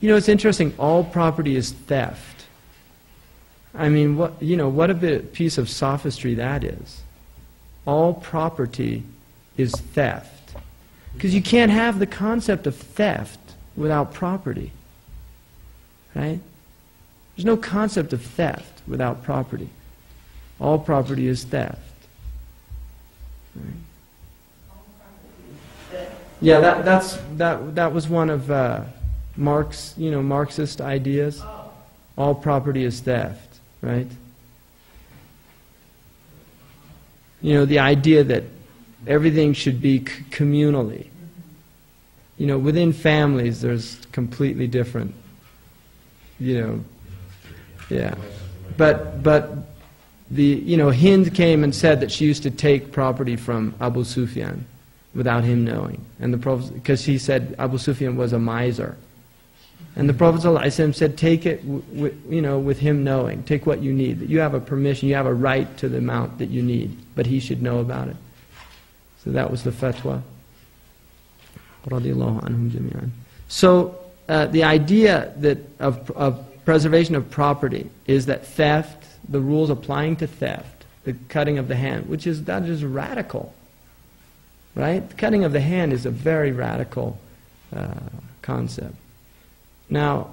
You know, it's interesting, all property is theft. I mean, what a piece of sophistry that is. All property is theft. Because you can't have the concept of theft without property. Right? There's no concept of theft without property. All property is theft. Right? Yeah, that was one of Marxist ideas. All property is theft, right? You know, the idea that everything should be communally. You know, within families there's completely different, yeah. But Hind came and said that she used to take property from Abu Sufyan without him knowing. And the Prophet, because he said Abu Sufyan was a miser. And the Prophet ﷺ said, take it with him knowing. Take what you need. That you have a permission, you have a right to the amount that you need. But he should know about it. So that was the fatwa. Radiallahu anhum jami'an. So the idea that of preservation of property is that theft, the rules applying to theft, the cutting of the hand, that is radical. Right? The cutting of the hand is a very radical concept. Now,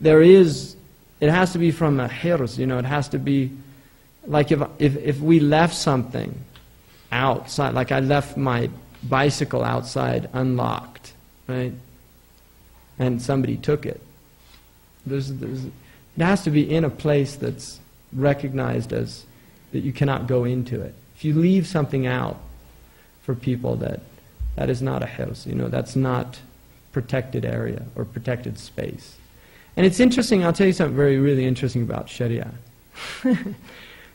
it has to be from a hirs, it has to be, like if we left something outside, like I left my bicycle outside unlocked, right? And somebody took it. It has to be in a place that's recognized as that you cannot go into it. If you leave something out for people, that is not a hirs, that's not protected area or protected space. And it's interesting, I'll tell you something really interesting about Shariah.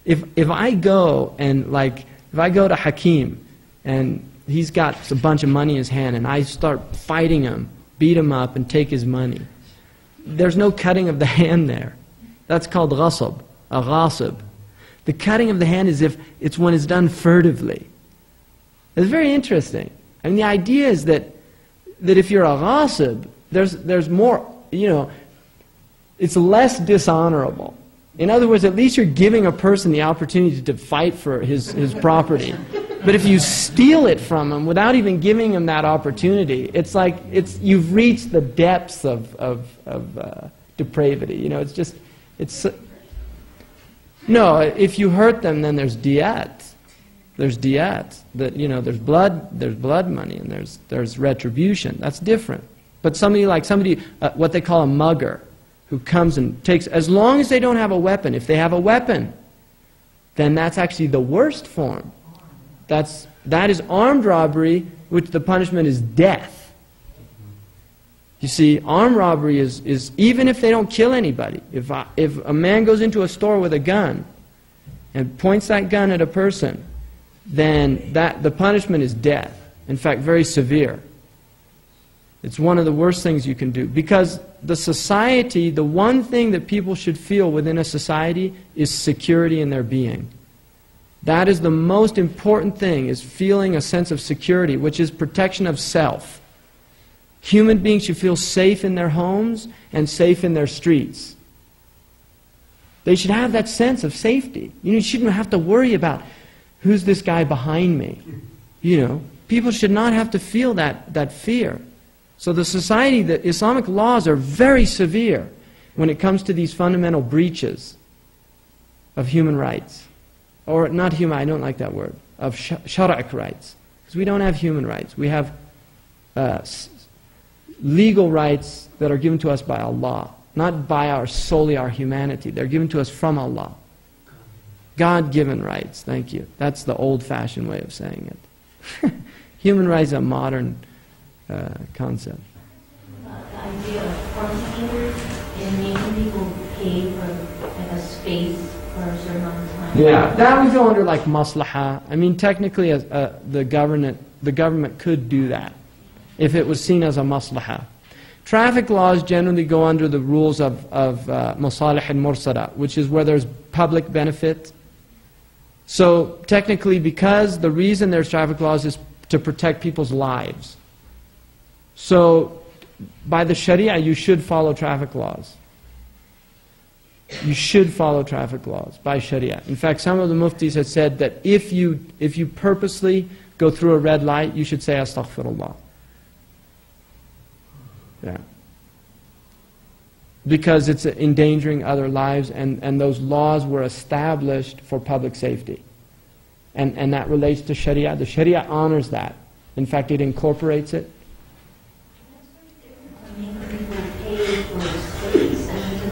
If I go to Hakim and he's got a bunch of money in his hand and I start fighting him, beat him up and take his money, there's no cutting of the hand there. That's called ghasab, a ghasib. The cutting of the hand is it's when it's done furtively. It's very interesting. I mean, the idea is that if you're a ghasib, there's more, it's less dishonorable. In other words, at least you're giving a person the opportunity to fight for his property. But if you steal it from him without even giving him that opportunity, it's like you've reached the depths of depravity. No, if you hurt them, then there's diyat. There's diyat. There's blood money, and there's retribution. That's different. But somebody, what they call a mugger, who comes and takes, as long as they don't have a weapon. If they have a weapon, then that's actually the worst form. That is armed robbery, which the punishment is death. You see, armed robbery is even if they don't kill anybody. If a man goes into a store with a gun and points that gun at a person, then the punishment is death. In fact, very severe. It's one of the worst things you can do. Because the society, the one thing that people should feel within a society is security in their being. That is the most important thing, is feeling a sense of security, which is protection of self. Human beings should feel safe in their homes and safe in their streets. They should have that sense of safety. You shouldn't have to worry about, who's this guy behind me? People should not have to feel that fear. So the Islamic laws are very severe when it comes to these fundamental breaches of human rights. Or not human, I don't like that word, of shari'ah rights. Because we don't have human rights. We have legal rights that are given to us by Allah. Not by solely our humanity. They're given to us from Allah. God-given rights, thank you. That's the old-fashioned way of saying it. Human rights is a modern concept. The idea of quarantine and making people pay for a space for a certain amount of time. Yeah, that would go under maslaha. I mean, technically, the government could do that if it was seen as a maslaha. Traffic laws generally go under the rules of masalih al-mursala, which is where there's public benefit. So technically, because the reason there's traffic laws is to protect people's lives. So, by the Sharia, you should follow traffic laws. You should follow traffic laws by Sharia. In fact, some of the muftis have said that if you purposely go through a red light, you should say astaghfirullah. Yeah. Because it's endangering other lives, and those laws were established for public safety. And that relates to Sharia. The Sharia honors that. In fact, it incorporates it.